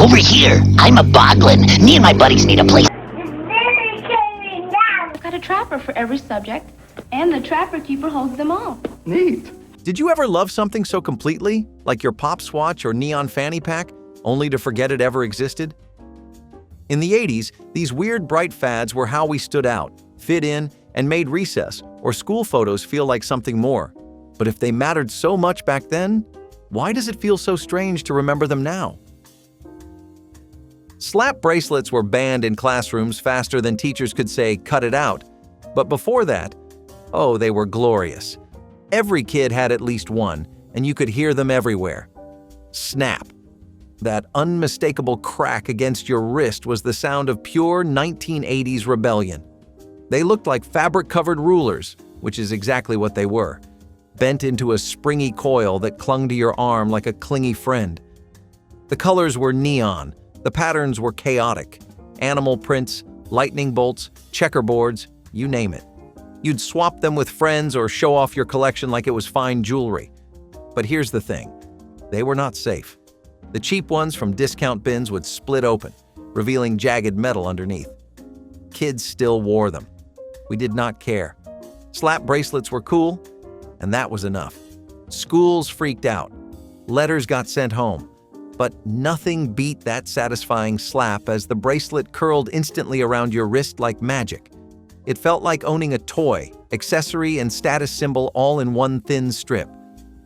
Over here, I'm a boglin. Me and my buddies need a place. I've got a trapper for every subject, and the trapper keeper holds them all. Neat. Did you ever love something so completely, like your Pop Swatch or neon fanny pack, only to forget it ever existed? In the 80s, these weird bright fads were how we stood out, fit in, and made recess or school photos feel like something more. But if they mattered so much back then, why does it feel so strange to remember them now? Slap bracelets were banned in classrooms faster than teachers could say, "Cut it out." But before that, oh, they were glorious. Every kid had at least one, and you could hear them everywhere. Snap. That unmistakable crack against your wrist was the sound of pure 1980s rebellion. They looked like fabric-covered rulers, which is exactly what they were, bent into a springy coil that clung to your arm like a clingy friend. The colors were neon. The patterns were chaotic. Animal prints, lightning bolts, checkerboards, you name it. You'd swap them with friends or show off your collection like it was fine jewelry. But here's the thing. They were not safe. The cheap ones from discount bins would split open, revealing jagged metal underneath. Kids still wore them. We did not care. Slap bracelets were cool, and that was enough. Schools freaked out. Letters got sent home. But nothing beat that satisfying slap as the bracelet curled instantly around your wrist like magic. It felt like owning a toy, accessory, and status symbol all in one thin strip.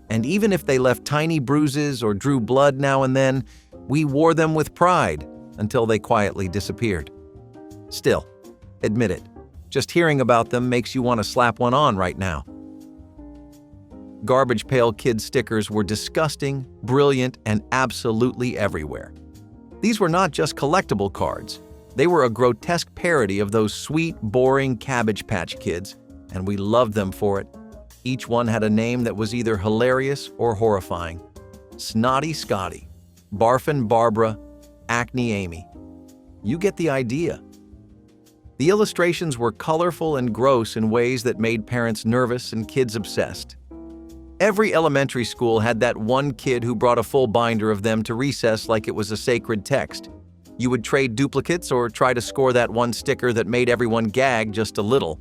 And even if they left tiny bruises or drew blood now and then, we wore them with pride until they quietly disappeared. Still, admit it, just hearing about them makes you want to slap one on right now. Garbage Pail Kid stickers were disgusting, brilliant, and absolutely everywhere. These were not just collectible cards. They were a grotesque parody of those sweet, boring Cabbage Patch Kids, and we loved them for it. Each one had a name that was either hilarious or horrifying. Snotty Scotty, Barfin' Barbara, Acne Amy. You get the idea. The illustrations were colorful and gross in ways that made parents nervous and kids obsessed. Every elementary school had that one kid who brought a full binder of them to recess like it was a sacred text. You would trade duplicates or try to score that one sticker that made everyone gag just a little.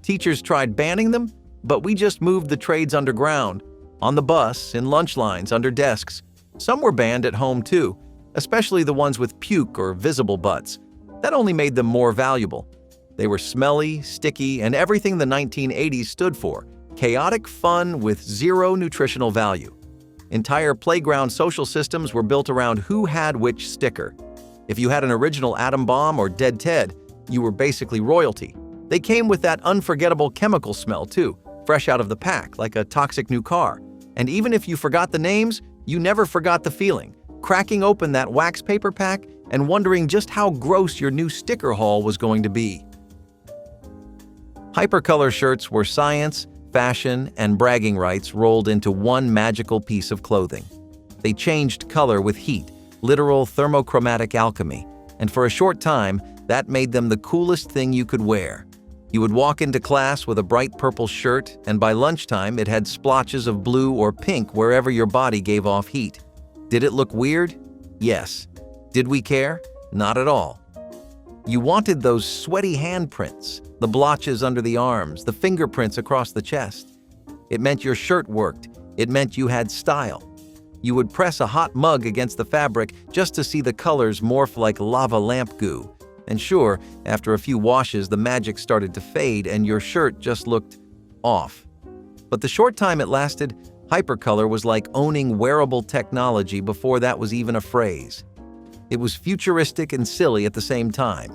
Teachers tried banning them, but we just moved the trades underground, on the bus, in lunch lines, under desks. Some were banned at home too, especially the ones with puke or visible butts. That only made them more valuable. They were smelly, sticky, and everything the 1980s stood for. Chaotic fun with zero nutritional value. Entire playground social systems were built around who had which sticker. If you had an original Atom Bomb or Dead Ted, you were basically royalty. They came with that unforgettable chemical smell too, fresh out of the pack, like a toxic new car. And even if you forgot the names, you never forgot the feeling, cracking open that wax paper pack and wondering just how gross your new sticker haul was going to be. Hypercolor shirts were science, fashion, and bragging rights rolled into one magical piece of clothing. They changed color with heat, literal thermochromatic alchemy, and for a short time, that made them the coolest thing you could wear. You would walk into class with a bright purple shirt, and by lunchtime it had splotches of blue or pink wherever your body gave off heat. Did it look weird? Yes. Did we care? Not at all. You wanted those sweaty handprints, the blotches under the arms, the fingerprints across the chest. It meant your shirt worked. It meant you had style. You would press a hot mug against the fabric just to see the colors morph like lava lamp goo. And sure, after a few washes, the magic started to fade and your shirt just looked off. But the short time it lasted, hypercolor was like owning wearable technology before that was even a phrase. It was futuristic and silly at the same time.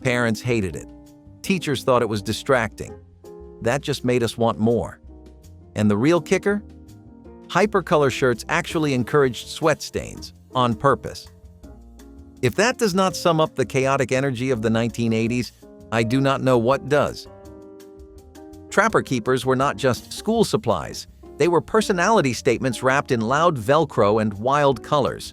Parents hated it. Teachers thought it was distracting. That just made us want more. And the real kicker? Hypercolor shirts actually encouraged sweat stains, on purpose. If that does not sum up the chaotic energy of the 1980s, I do not know what does. Trapper keepers were not just school supplies. They were personality statements wrapped in loud Velcro and wild colors.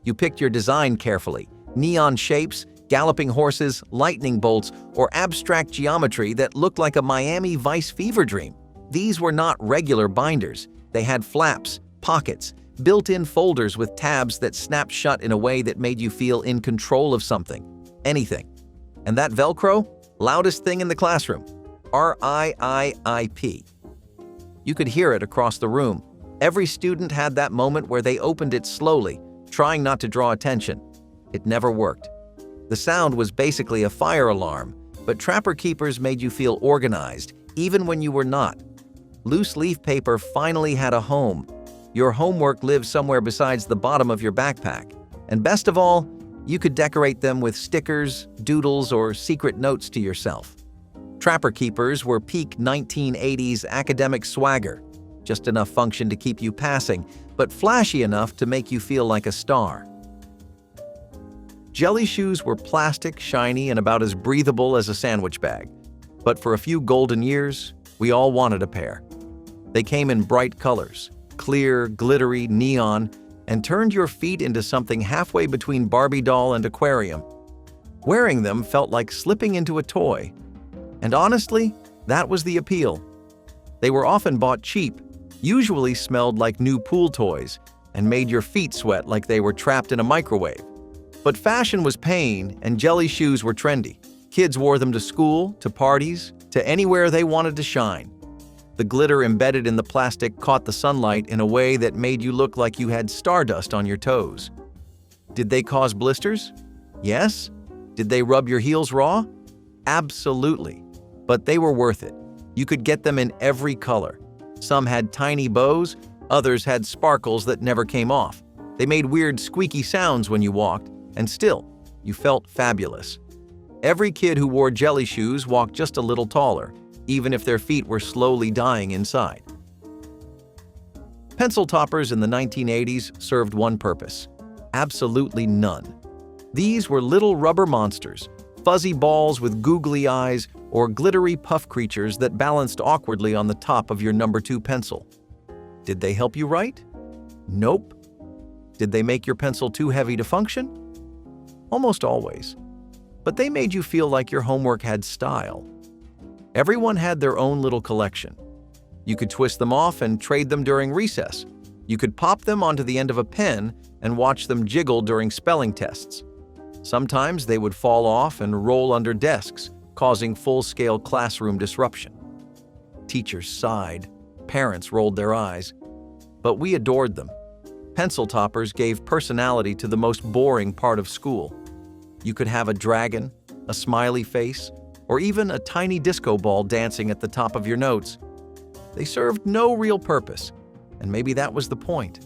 You picked your design carefully. Neon shapes, galloping horses, lightning bolts, or abstract geometry that looked like a Miami Vice fever dream. These were not regular binders. They had flaps, pockets, built-in folders with tabs that snapped shut in a way that made you feel in control of something, anything. And that Velcro? Loudest thing in the classroom. RIIIP. You could hear it across the room. Every student had that moment where they opened it slowly, trying not to draw attention. It never worked. The sound was basically a fire alarm, but Trapper Keepers made you feel organized, even when you were not. Loose leaf paper finally had a home. Your homework lived somewhere besides the bottom of your backpack. And best of all, you could decorate them with stickers, doodles, or secret notes to yourself. Trapper Keepers were peak 1980s academic swagger, just enough function to keep you passing, but flashy enough to make you feel like a star. Jelly shoes were plastic, shiny, and about as breathable as a sandwich bag. But for a few golden years, we all wanted a pair. They came in bright colors, clear, glittery, neon, and turned your feet into something halfway between Barbie doll and aquarium. Wearing them felt like slipping into a toy. And honestly, that was the appeal. They were often bought cheap, usually smelled like new pool toys, and made your feet sweat like they were trapped in a microwave. But fashion was pain, and jelly shoes were trendy. Kids wore them to school, to parties, to anywhere they wanted to shine. The glitter embedded in the plastic caught the sunlight in a way that made you look like you had stardust on your toes. Did they cause blisters? Yes. Did they rub your heels raw? Absolutely. But they were worth it. You could get them in every color. Some had tiny bows, others had sparkles that never came off. They made weird squeaky sounds when you walked, and still, you felt fabulous. Every kid who wore jelly shoes walked just a little taller, even if their feet were slowly dying inside. Pencil toppers in the 1980s served one purpose: absolutely none. These were little rubber monsters, fuzzy balls with googly eyes, or glittery puff creatures that balanced awkwardly on the top of your number 2 pencil. Did they help you write? Nope. Did they make your pencil too heavy to function? Almost always. But they made you feel like your homework had style. Everyone had their own little collection. You could twist them off and trade them during recess. You could pop them onto the end of a pen and watch them jiggle during spelling tests. Sometimes they would fall off and roll under desks, causing full-scale classroom disruption. Teachers sighed, parents rolled their eyes, but we adored them. Pencil toppers gave personality to the most boring part of school. You could have a dragon, a smiley face, or even a tiny disco ball dancing at the top of your notes. They served no real purpose, and maybe that was the point.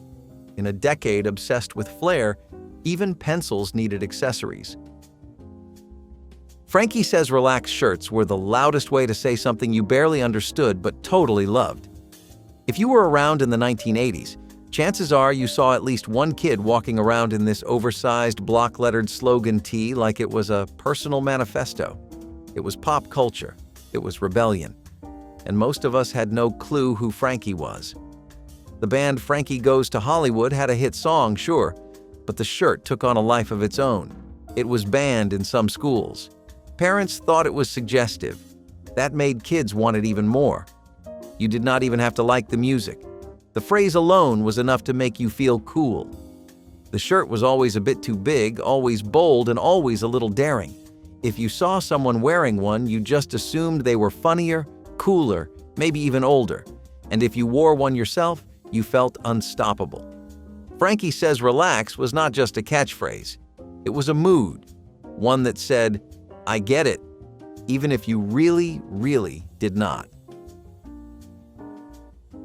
In a decade obsessed with flair, even pencils needed accessories. Frankie Says Relax shirts were the loudest way to say something you barely understood but totally loved. If you were around in the 1980s, chances are you saw at least one kid walking around in this oversized block-lettered slogan tee like it was a personal manifesto. It was pop culture. It was rebellion. And most of us had no clue who Frankie was. The band Frankie Goes to Hollywood had a hit song, sure, but the shirt took on a life of its own. It was banned in some schools. Parents thought it was suggestive. That made kids want it even more. You did not even have to like the music. The phrase alone was enough to make you feel cool. The shirt was always a bit too big, always bold, and always a little daring. If you saw someone wearing one, you just assumed they were funnier, cooler, maybe even older. And if you wore one yourself, you felt unstoppable. Frankie Says Relax was not just a catchphrase. It was a mood, one that said, I get it, even if you really, really did not.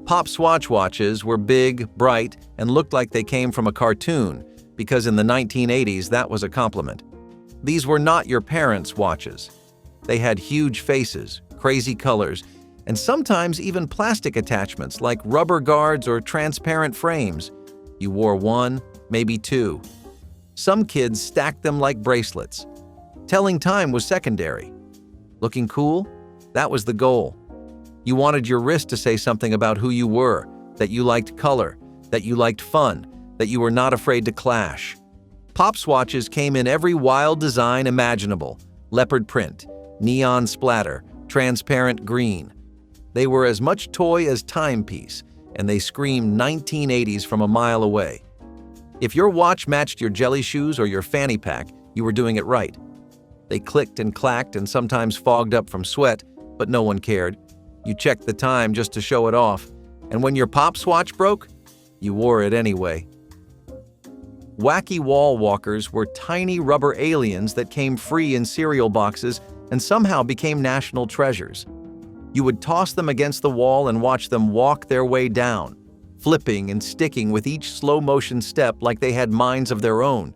Pop Swatch watches were big, bright, and looked like they came from a cartoon, because in the 1980s that was a compliment. These were not your parents' watches. They had huge faces, crazy colors, and sometimes even plastic attachments like rubber guards or transparent frames. You wore one, maybe two. Some kids stacked them like bracelets. Telling time was secondary. Looking cool? That was the goal. You wanted your wrist to say something about who you were, that you liked color, that you liked fun, that you were not afraid to clash. Pop Swatches came in every wild design imaginable: leopard print, neon splatter, transparent green. They were as much toy as timepiece, and they screamed 1980s from a mile away. If your watch matched your jelly shoes or your fanny pack, you were doing it right. They clicked and clacked and sometimes fogged up from sweat, but no one cared. You checked the time just to show it off, and when your Pop Swatch broke, you wore it anyway. Wacky wall walkers were tiny rubber aliens that came free in cereal boxes and somehow became national treasures. You would toss them against the wall and watch them walk their way down, flipping and sticking with each slow-motion step like they had minds of their own.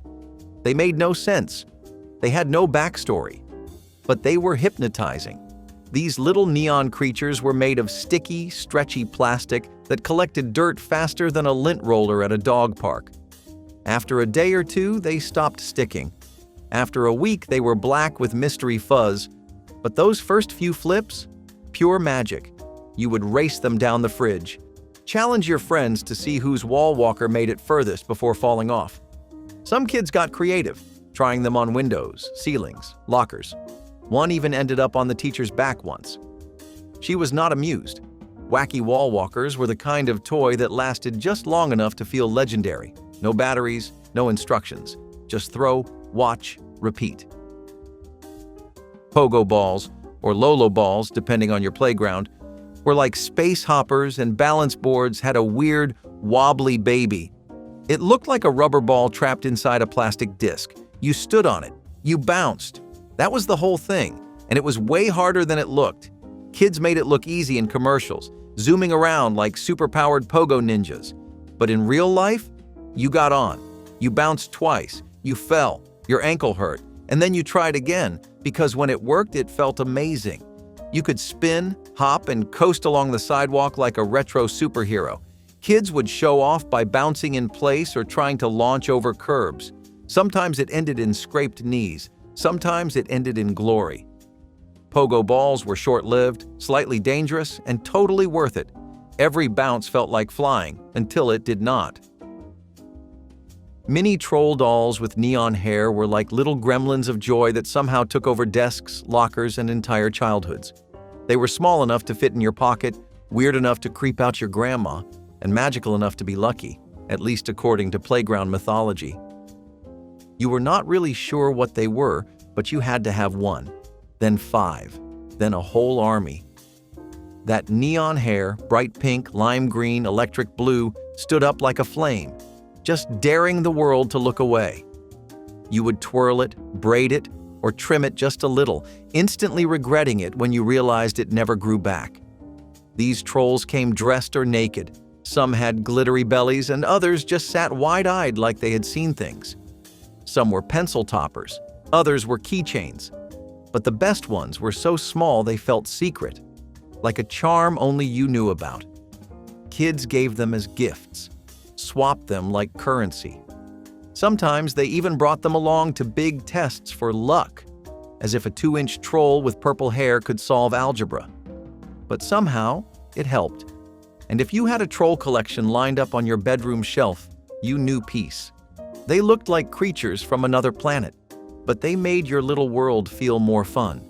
They made no sense. They had no backstory. But they were hypnotizing. These little neon creatures were made of sticky, stretchy plastic that collected dirt faster than a lint roller at a dog park. After a day or two, they stopped sticking. After a week, they were black with mystery fuzz. But those first few flips? Pure magic. You would race them down the fridge. Challenge your friends to see whose wall walker made it furthest before falling off. Some kids got creative, trying them on windows, ceilings, lockers. One even ended up on the teacher's back once. She was not amused. Wacky wall walkers were the kind of toy that lasted just long enough to feel legendary. No batteries, no instructions. Just throw, watch, repeat. Pogo balls, or Lolo balls depending on your playground, were like space hoppers, and balance boards had a weird, wobbly baby. It looked like a rubber ball trapped inside a plastic disc. You stood on it. You bounced. That was the whole thing, and it was way harder than it looked. Kids made it look easy in commercials, zooming around like super-powered pogo ninjas. But in real life, you got on. You bounced twice. You fell. Your ankle hurt. And then you tried again, because when it worked, it felt amazing. You could spin, hop, and coast along the sidewalk like a retro superhero. Kids would show off by bouncing in place or trying to launch over curbs. Sometimes it ended in scraped knees. Sometimes it ended in glory. Pogo balls were short-lived, slightly dangerous, and totally worth it. Every bounce felt like flying, until it did not. Mini troll dolls with neon hair were like little gremlins of joy that somehow took over desks, lockers, and entire childhoods. They were small enough to fit in your pocket, weird enough to creep out your grandma, and magical enough to be lucky, at least according to playground mythology. You were not really sure what they were, but you had to have one, then 5, then a whole army. That neon hair, bright pink, lime green, electric blue, stood up like a flame, just daring the world to look away. You would twirl it, braid it, or trim it just a little, instantly regretting it when you realized it never grew back. These trolls came dressed or naked. Some had glittery bellies, and others just sat wide-eyed like they had seen things. Some were pencil toppers, others were keychains. But the best ones were so small they felt secret, like a charm only you knew about. Kids gave them as gifts, swapped them like currency. Sometimes they even brought them along to big tests for luck, as if a 2-inch troll with purple hair could solve algebra. But somehow, it helped. And if you had a troll collection lined up on your bedroom shelf, you knew peace. They looked like creatures from another planet, but they made your little world feel more fun.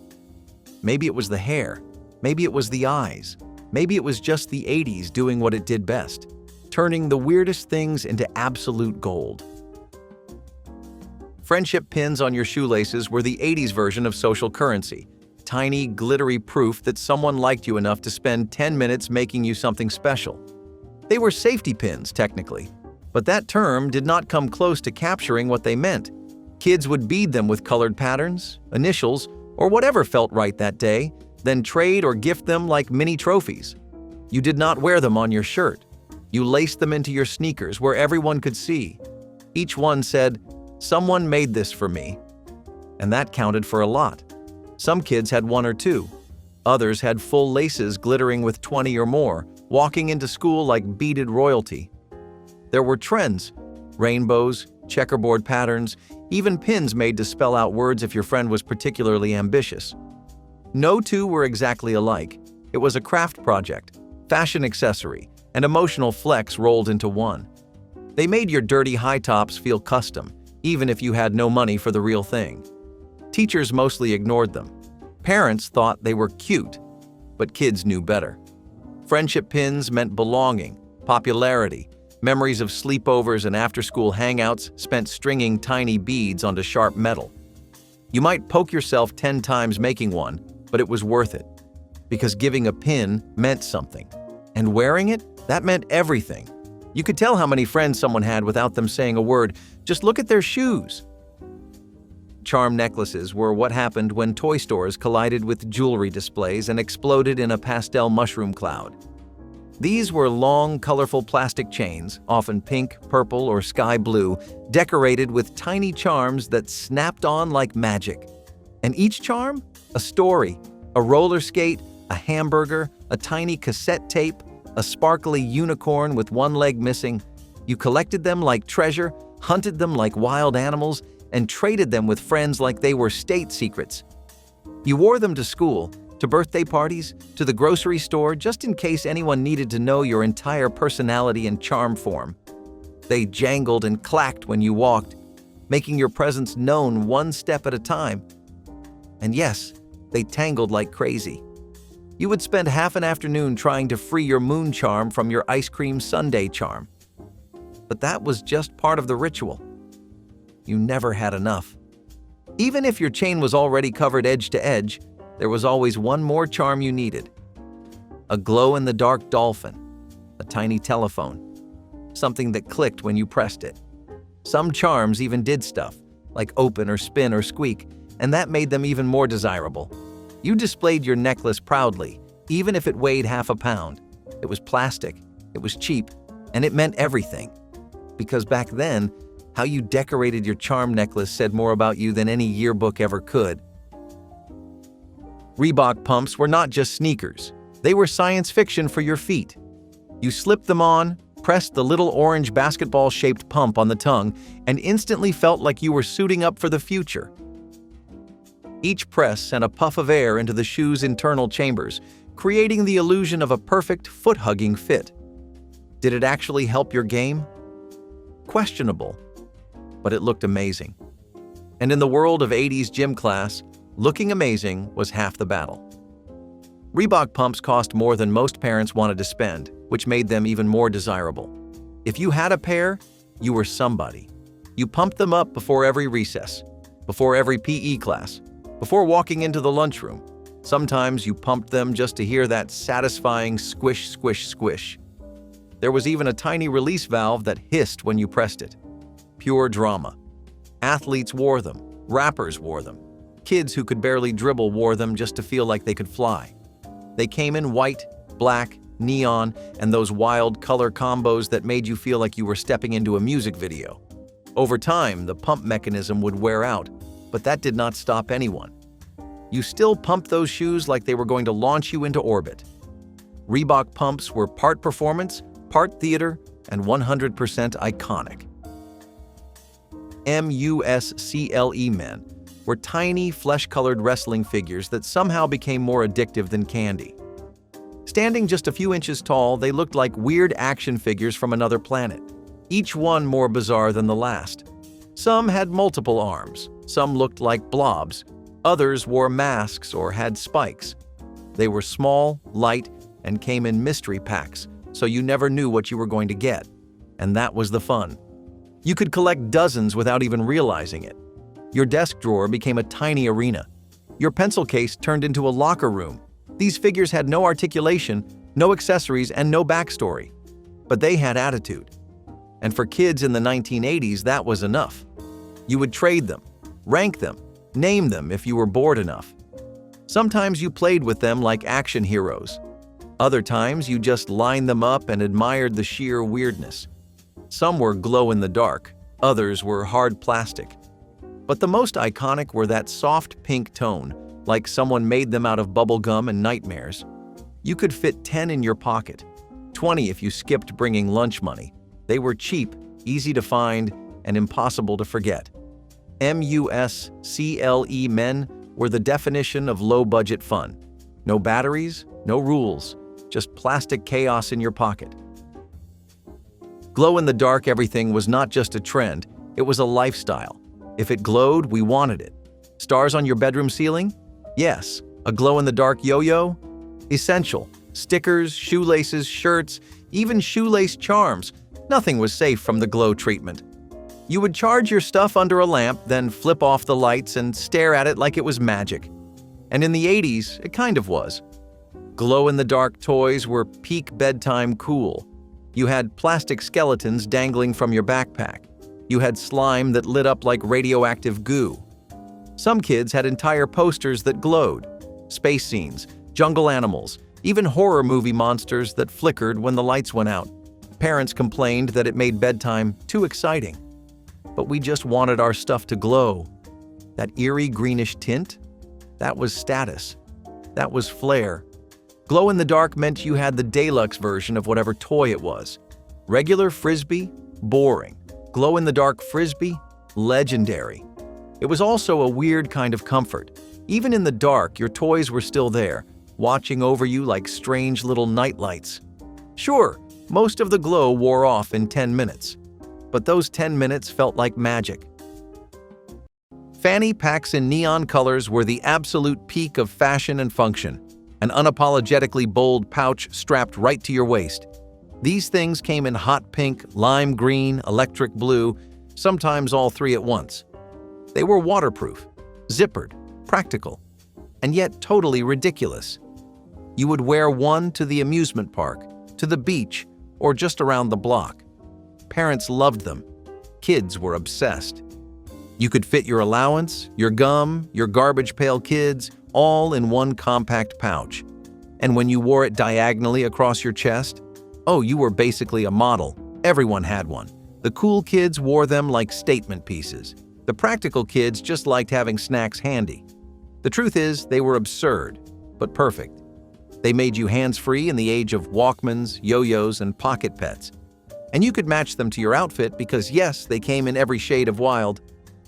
Maybe it was the hair, maybe it was the eyes, maybe it was just the 80s doing what it did best, turning the weirdest things into absolute gold. Friendship pins on your shoelaces were the 80s version of social currency, tiny, glittery proof that someone liked you enough to spend 10 minutes making you something special. They were safety pins, technically, but that term did not come close to capturing what they meant. Kids would bead them with colored patterns, initials, or whatever felt right that day, then trade or gift them like mini trophies. You did not wear them on your shirt. You laced them into your sneakers where everyone could see. Each one said, "Someone made this for me." And that counted for a lot. Some kids had 1 or 2. Others had full laces glittering with 20 or more, walking into school like beaded royalty. There were trends, rainbows, checkerboard patterns, even pins made to spell out words if your friend was particularly ambitious. No two were exactly alike. It was a craft project, fashion accessory, and emotional flex rolled into one. They made your dirty high tops feel custom, even if you had no money for the real thing. Teachers mostly ignored them. Parents thought they were cute, but kids knew better. Friendship pins meant belonging, Popularity, memories of sleepovers and after-school hangouts spent stringing tiny beads onto sharp metal. You might poke yourself 10 times making one, but it was worth it. Because giving a pin meant something. And wearing it, that meant everything. You could tell how many friends someone had without them saying a word. Just look at their shoes. Charm necklaces were what happened when toy stores collided with jewelry displays and exploded in a pastel mushroom cloud. These were long, colorful plastic chains, often pink, purple, or sky blue, decorated with tiny charms that snapped on like magic. And each charm? A story, a roller skate, a hamburger, a tiny cassette tape, a sparkly unicorn with one leg missing. You collected them like treasure, hunted them like wild animals, and traded them with friends like they were state secrets. You wore them to school, to birthday parties, to the grocery store, just in case anyone needed to know your entire personality and charm form. They jangled and clacked when you walked, making your presence known one step at a time. And yes, they tangled like crazy. You would spend half an afternoon trying to free your moon charm from your ice cream sundae charm. But that was just part of the ritual. You never had enough. Even if your chain was already covered edge to edge, there was always one more charm you needed. A glow-in-the-dark dolphin, a tiny telephone, something that clicked when you pressed it. Some charms even did stuff, like open or spin or squeak, and that made them even more desirable. You displayed your necklace proudly, even if it weighed half a pound. It was plastic, it was cheap, and it meant everything. Because back then, how you decorated your charm necklace said more about you than any yearbook ever could. Reebok pumps were not just sneakers. They were science fiction for your feet. You slipped them on, pressed the little orange basketball-shaped pump on the tongue, and instantly felt like you were suiting up for the future. Each press sent a puff of air into the shoe's internal chambers, creating the illusion of a perfect foot-hugging fit. Did it actually help your game? Questionable, but it looked amazing. And in the world of 80s gym class, looking amazing was half the battle. Reebok pumps cost more than most parents wanted to spend, which made them even more desirable. If you had a pair, you were somebody. You pumped them up before every recess, before every PE class, before walking into the lunchroom. Sometimes you pumped them just to hear that satisfying squish, squish, squish. There was even a tiny release valve that hissed when you pressed it. Pure drama. Athletes wore them. Rappers wore them. Kids who could barely dribble wore them just to feel like they could fly. They came in white, black, neon, and those wild color combos that made you feel like you were stepping into a music video. Over time, the pump mechanism would wear out, but that did not stop anyone. You still pumped those shoes like they were going to launch you into orbit. Reebok pumps were part performance, part theater, and 100% iconic. MUSCLE men were tiny, flesh-colored wrestling figures that somehow became more addictive than candy. Standing just a few inches tall, they looked like weird action figures from another planet, each one more bizarre than the last. Some had multiple arms, some looked like blobs, others wore masks or had spikes. They were small, light, and came in mystery packs, so you never knew what you were going to get. And that was the fun. You could collect dozens without even realizing it. Your desk drawer became a tiny arena. Your pencil case turned into a locker room. These figures had no articulation, no accessories, and no backstory. But they had attitude. And for kids in the 1980s, that was enough. You would trade them, rank them, name them if you were bored enough. Sometimes you played with them like action heroes. Other times you just lined them up and admired the sheer weirdness. Some were glow-in-the-dark, others were hard plastic. But the most iconic were that soft pink tone, like someone made them out of bubble gum and nightmares. You could fit 10 in your pocket, 20 if you skipped bringing lunch money. They were cheap, easy to find, and impossible to forget. MUSCLE men were the definition of low-budget fun. No batteries, no rules, just plastic chaos in your pocket. Glow-in-the-dark everything was not just a trend, it was a lifestyle. If it glowed, we wanted it. Stars on your bedroom ceiling? Yes. A glow-in-the-dark yo-yo? Essential. Stickers, shoelaces, shirts, even shoelace charms. Nothing was safe from the glow treatment. You would charge your stuff under a lamp, then flip off the lights and stare at it like it was magic. And in the 80s, it kind of was. Glow-in-the-dark toys were peak bedtime cool. You had plastic skeletons dangling from your backpack. You had slime that lit up like radioactive goo. Some kids had entire posters that glowed. Space scenes, jungle animals, even horror movie monsters that flickered when the lights went out. Parents complained that it made bedtime too exciting. But we just wanted our stuff to glow. That eerie greenish tint? That was status. That was flair. Glow-in-the-dark meant you had the deluxe version of whatever toy it was. Regular Frisbee? Boring. Glow-in-the-dark Frisbee? Legendary. It was also a weird kind of comfort. Even in the dark, your toys were still there, watching over you like strange little nightlights. Sure, most of the glow wore off in 10 minutes. But those 10 minutes felt like magic. Fanny packs in neon colors were the absolute peak of fashion and function, an unapologetically bold pouch strapped right to your waist. These things came in hot pink, lime green, electric blue, sometimes all three at once. They were waterproof, zippered, practical, and yet totally ridiculous. You would wear one to the amusement park, to the beach, or just around the block. Parents loved them. Kids were obsessed. You could fit your allowance, your gum, your garbage pail kids, all in one compact pouch. And when you wore it diagonally across your chest, oh, you were basically a model. Everyone had one. The cool kids wore them like statement pieces. The practical kids just liked having snacks handy. The truth is, they were absurd, but perfect. They made you hands-free in the age of Walkmans, yo-yos, and pocket pets. And you could match them to your outfit because, yes, they came in every shade of wild.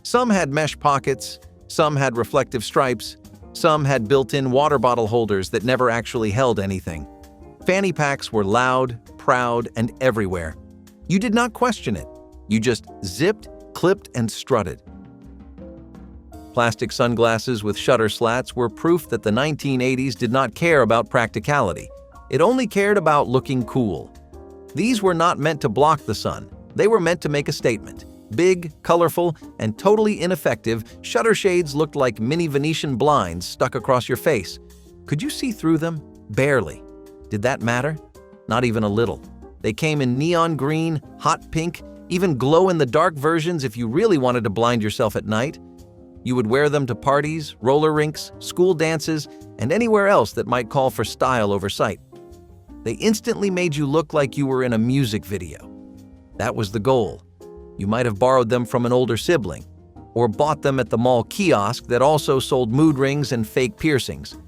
Some had mesh pockets, some had reflective stripes, some had built-in water bottle holders that never actually held anything. Fanny packs were loud, proud, and everywhere. You did not question it. You just zipped, clipped, and strutted. Plastic sunglasses with shutter slats were proof that the 1980s did not care about practicality. It only cared about looking cool. These were not meant to block the sun. They were meant to make a statement. Big, colorful, and totally ineffective, shutter shades looked like mini Venetian blinds stuck across your face. Could you see through them? Barely. Did that matter? Not even a little. They came in neon green, hot pink, even glow-in-the-dark versions if you really wanted to blind yourself at night. You would wear them to parties, roller rinks, school dances, and anywhere else that might call for style over sight. They instantly made you look like you were in a music video. That was the goal. You might have borrowed them from an older sibling, or bought them at the mall kiosk that also sold mood rings and fake piercings.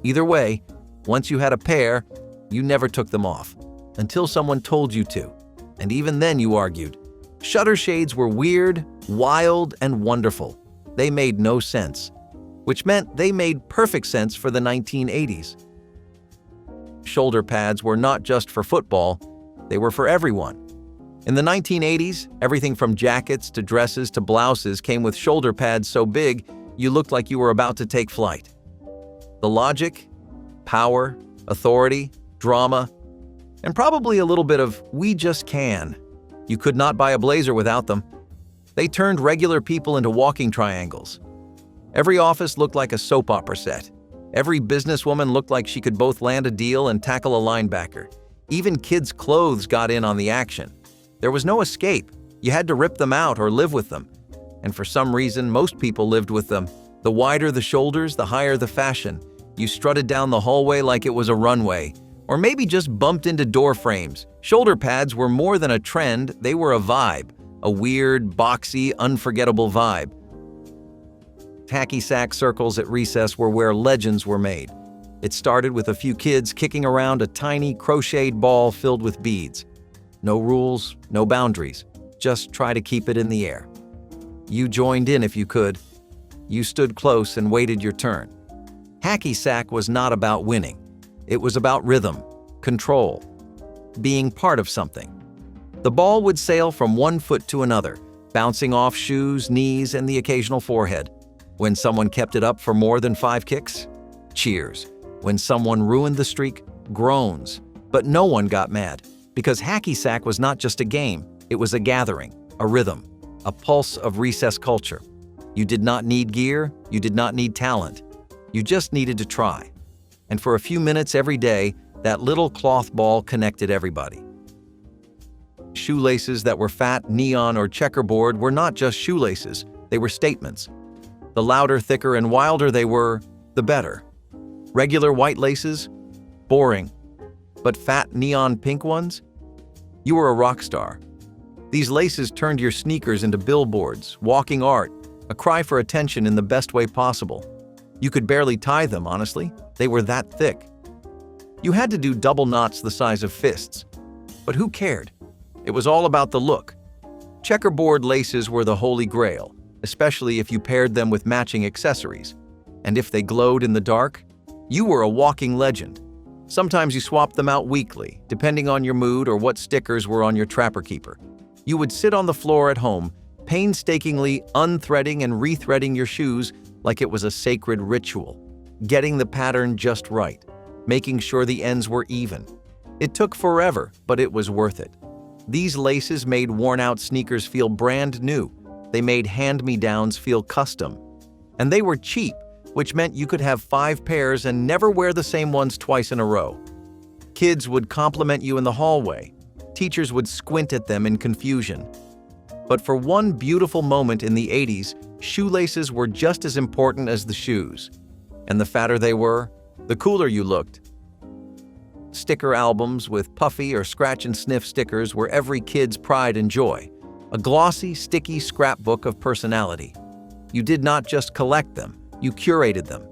Either way, once you had a pair, you never took them off, until someone told you to, and even then you argued. Shutter shades were weird, wild, and wonderful. They made no sense, which meant they made perfect sense for the 1980s. Shoulder pads were not just for football, they were for everyone. In the 1980s, everything from jackets to dresses to blouses came with shoulder pads so big you looked like you were about to take flight. The logic, power, authority, drama, and probably a little bit of "we just can." You could not buy a blazer without them. They turned regular people into walking triangles. Every office looked like a soap opera set. Every businesswoman looked like she could both land a deal and tackle a linebacker. Even kids' clothes got in on the action. There was no escape. You had to rip them out or live with them. And for some reason, most people lived with them. The wider the shoulders, the higher the fashion. You strutted down the hallway like it was a runway, or maybe just bumped into door frames. Shoulder pads were more than a trend, they were a vibe. A weird, boxy, unforgettable vibe. Hacky sack circles at recess were where legends were made. It started with a few kids kicking around a tiny crocheted ball filled with beads. No rules, no boundaries. Just try to keep it in the air. You joined in if you could. You stood close and waited your turn. Hacky sack was not about winning. It was about rhythm, control, being part of something. The ball would sail from one foot to another, bouncing off shoes, knees, and the occasional forehead. When someone kept it up for more than 5 kicks, cheers. When someone ruined the streak, groans. But no one got mad. Because hacky sack was not just a game, it was a gathering, a rhythm, a pulse of recess culture. You did not need gear, you did not need talent. You just needed to try. And for a few minutes every day, that little cloth ball connected everybody. Shoelaces that were fat, neon, or checkerboard were not just shoelaces, they were statements. The louder, thicker, and wilder they were, the better. Regular white laces? Boring. But fat, neon pink ones? You were a rock star. These laces turned your sneakers into billboards, walking art, a cry for attention in the best way possible. You could barely tie them, honestly. They were that thick. You had to do double knots the size of fists. But who cared? It was all about the look. Checkerboard laces were the holy grail, especially if you paired them with matching accessories. And if they glowed in the dark, you were a walking legend. Sometimes you swapped them out weekly, depending on your mood or what stickers were on your Trapper Keeper. You would sit on the floor at home, painstakingly unthreading and rethreading your shoes like it was a sacred ritual, getting the pattern just right, making sure the ends were even. It took forever, but it was worth it. These laces made worn-out sneakers feel brand new. They made hand-me-downs feel custom. And they were cheap, which meant you could have 5 pairs and never wear the same ones twice in a row. Kids would compliment you in the hallway. Teachers would squint at them in confusion. But for one beautiful moment in the 80s, shoelaces were just as important as the shoes. And the fatter they were, the cooler you looked. Sticker albums with puffy or scratch and sniff stickers were every kid's pride and joy. A glossy, sticky scrapbook of personality. You did not just collect them, you curated them.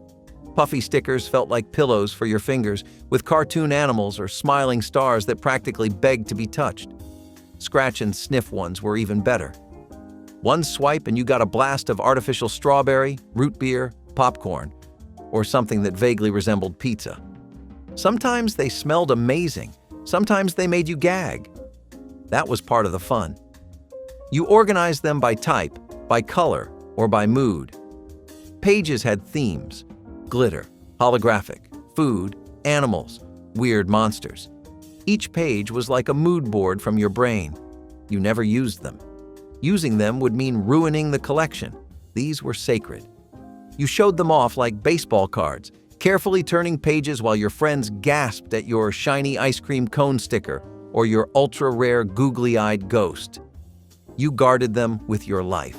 Puffy stickers felt like pillows for your fingers, with cartoon animals or smiling stars that practically begged to be touched. Scratch and sniff ones were even better. One swipe and you got a blast of artificial strawberry, root beer, popcorn, or something that vaguely resembled pizza. Sometimes they smelled amazing, sometimes they made you gag. That was part of the fun. You organized them by type, by color, or by mood. Pages had themes: glitter, holographic, food, animals, weird monsters. Each page was like a mood board from your brain. You never used them. Using them would mean ruining the collection. These were sacred. You showed them off like baseball cards, carefully turning pages while your friends gasped at your shiny ice cream cone sticker or your ultra-rare googly-eyed ghost. You guarded them with your life.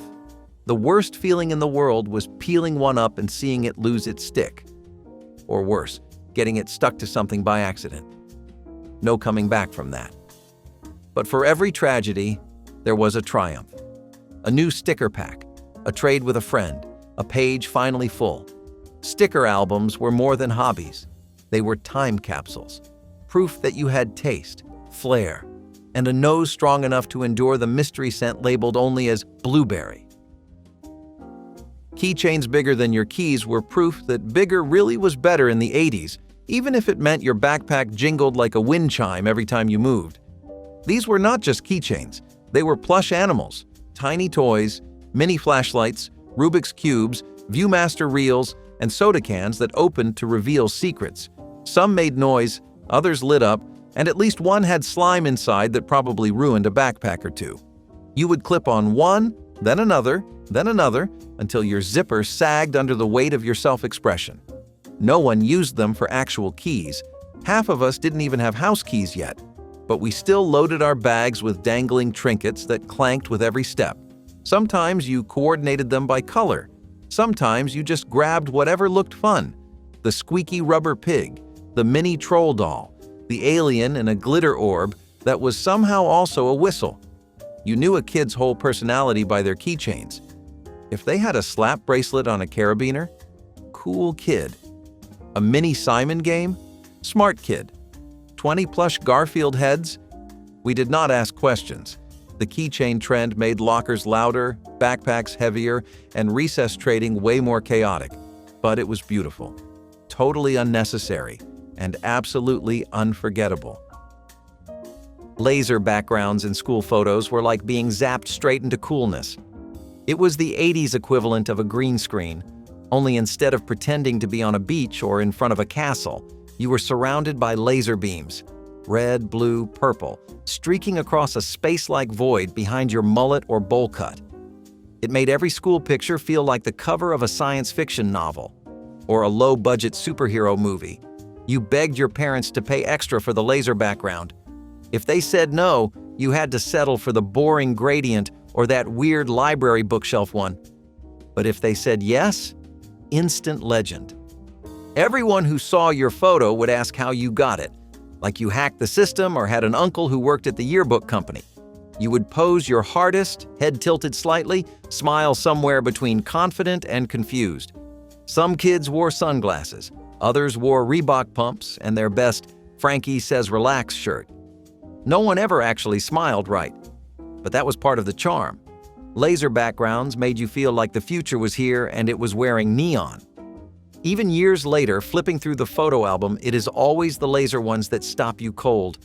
The worst feeling in the world was peeling one up and seeing it lose its stick. Or worse, getting it stuck to something by accident. No coming back from that. But for every tragedy, there was a triumph. A new sticker pack, a trade with a friend, a page finally full. Sticker albums were more than hobbies. They were time capsules, proof that you had taste, flair, and a nose strong enough to endure the mystery scent labeled only as blueberry. Keychains bigger than your keys were proof that bigger really was better in the 80s, even if it meant your backpack jingled like a wind chime every time you moved. These were not just keychains, they were plush animals, tiny toys, mini flashlights, Rubik's Cubes, Viewmaster reels, and soda cans that opened to reveal secrets. Some made noise, others lit up, and at least one had slime inside that probably ruined a backpack or two. You would clip on one, then another, until your zipper sagged under the weight of your self-expression. No one used them for actual keys. Half of us didn't even have house keys yet, but we still loaded our bags with dangling trinkets that clanked with every step. Sometimes you coordinated them by color. Sometimes you just grabbed whatever looked fun. The squeaky rubber pig, the mini troll doll, the alien in a glitter orb that was somehow also a whistle. You knew a kid's whole personality by their keychains. If they had a slap bracelet on a carabiner, cool kid. A mini Simon game, smart kid. 20 plush Garfield heads? We did not ask questions. The keychain trend made lockers louder, backpacks heavier, and recess trading way more chaotic. But it was beautiful, totally unnecessary, and absolutely unforgettable. Laser backgrounds in school photos were like being zapped straight into coolness. It was the 80s equivalent of a green screen, only instead of pretending to be on a beach or in front of a castle, you were surrounded by laser beams. red, blue, purple, streaking across a space-like void behind your mullet or bowl cut. It made every school picture feel like the cover of a science fiction novel or a low-budget superhero movie. You begged your parents to pay extra for the laser background. If they said no, you had to settle for the boring gradient or that weird library bookshelf one. But if they said yes, instant legend. Everyone who saw your photo would ask how you got it, like you hacked the system or had an uncle who worked at the yearbook company. You would pose your hardest, head tilted slightly, smile somewhere between confident and confused. Some kids wore sunglasses, others wore Reebok pumps and their best "Frankie Says Relax" shirt. No one ever actually smiled right, but that was part of the charm. Laser backgrounds made you feel like the future was here and it was wearing neon. Even years later, flipping through the photo album, it is always the laser ones that stop you cold.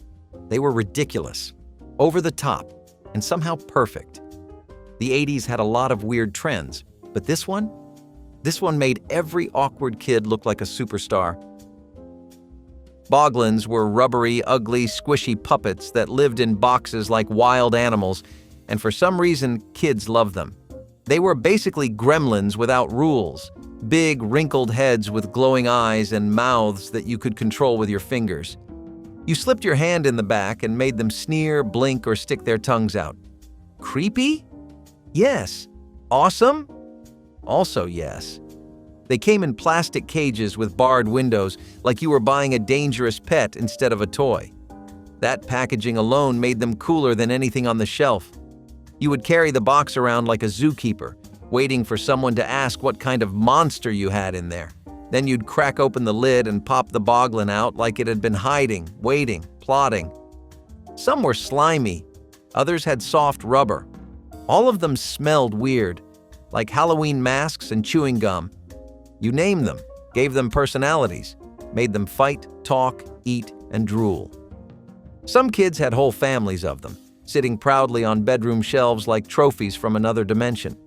They were ridiculous, over the top, and somehow perfect. The 80s had a lot of weird trends, but this one made every awkward kid look like a superstar. Boglins were rubbery, ugly, squishy puppets that lived in boxes like wild animals, and for some reason, kids loved them. They were basically gremlins without rules, big, wrinkled heads with glowing eyes and mouths that you could control with your fingers. You slipped your hand in the back and made them sneer, blink, or stick their tongues out. Creepy? Yes. Awesome? Also yes. They came in plastic cages with barred windows, like you were buying a dangerous pet instead of a toy. That packaging alone made them cooler than anything on the shelf. You would carry the box around like a zookeeper, waiting for someone to ask what kind of monster you had in there. Then you'd crack open the lid and pop the boglin out like it had been hiding, waiting, plotting. Some were slimy, others had soft rubber. All of them smelled weird, like Halloween masks and chewing gum. You named them, gave them personalities, made them fight, talk, eat, and drool. Some kids had whole families of them, sitting proudly on bedroom shelves like trophies from another dimension.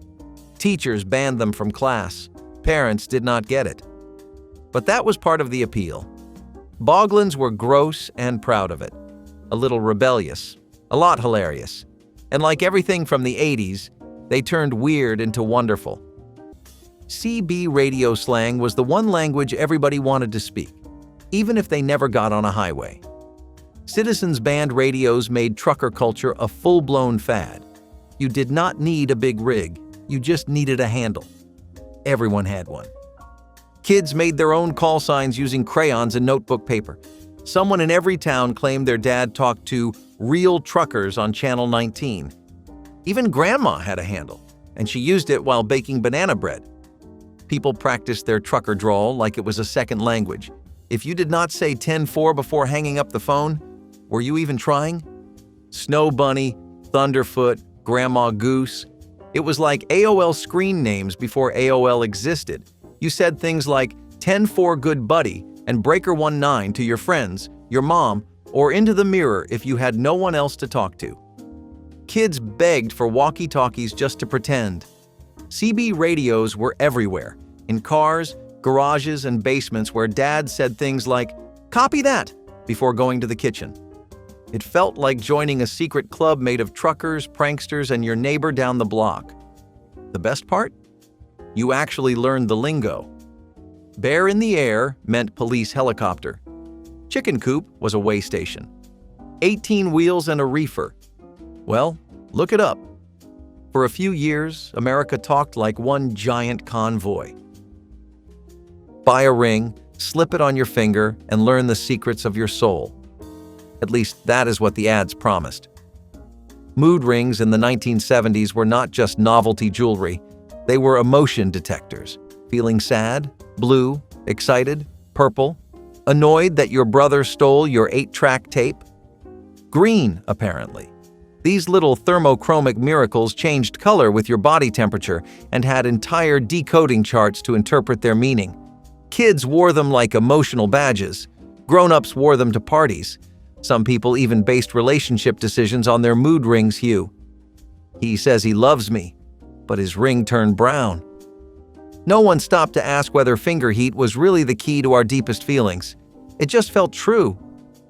Teachers banned them from class. Parents did not get it. But that was part of the appeal. Boglins were gross and proud of it. A little rebellious, a lot hilarious. And like everything from the 80s, they turned weird into wonderful. CB radio slang was the one language everybody wanted to speak, even if they never got on a highway. Citizens band radios made trucker culture a full-blown fad. You did not need a big rig, you just needed a handle. Everyone had one. Kids made their own call signs using crayons and notebook paper. Someone in every town claimed their dad talked to real truckers on Channel 19. Even Grandma had a handle, and she used it while baking banana bread. People practiced their trucker drawl like it was a second language. If you did not say 10-4 before hanging up the phone, were you even trying? Snow Bunny, Thunderfoot, Grandma Goose. It was like AOL screen names before AOL existed. You said things like 10-4 good buddy and breaker 19 to your friends, your mom, or into the mirror if you had no one else to talk to. Kids begged for walkie-talkies just to pretend. CB radios were everywhere, in cars, garages, and basements where Dad said things like, "Copy that," before going to the kitchen. It felt like joining a secret club made of truckers, pranksters, and your neighbor down the block. The best part? You actually learned the lingo. Bear in the air meant police helicopter. Chicken coop was a way station. 18 wheels and a reefer. Well, look it up. For a few years, America talked like one giant convoy. Buy a ring, slip it on your finger, and learn the secrets of your soul. At least that is what the ads promised. Mood rings in the 1970s were not just novelty jewelry. They were emotion detectors. Feeling sad, blue, excited, purple, annoyed that your brother stole your 8-track tape? Green, apparently. These little thermochromic miracles changed color with your body temperature and had entire decoding charts to interpret their meaning. Kids wore them like emotional badges. Grown-ups wore them to parties. Some people even based relationship decisions on their mood ring's hue. He says he loves me, but his ring turned brown. No one stopped to ask whether finger heat was really the key to our deepest feelings. It just felt true.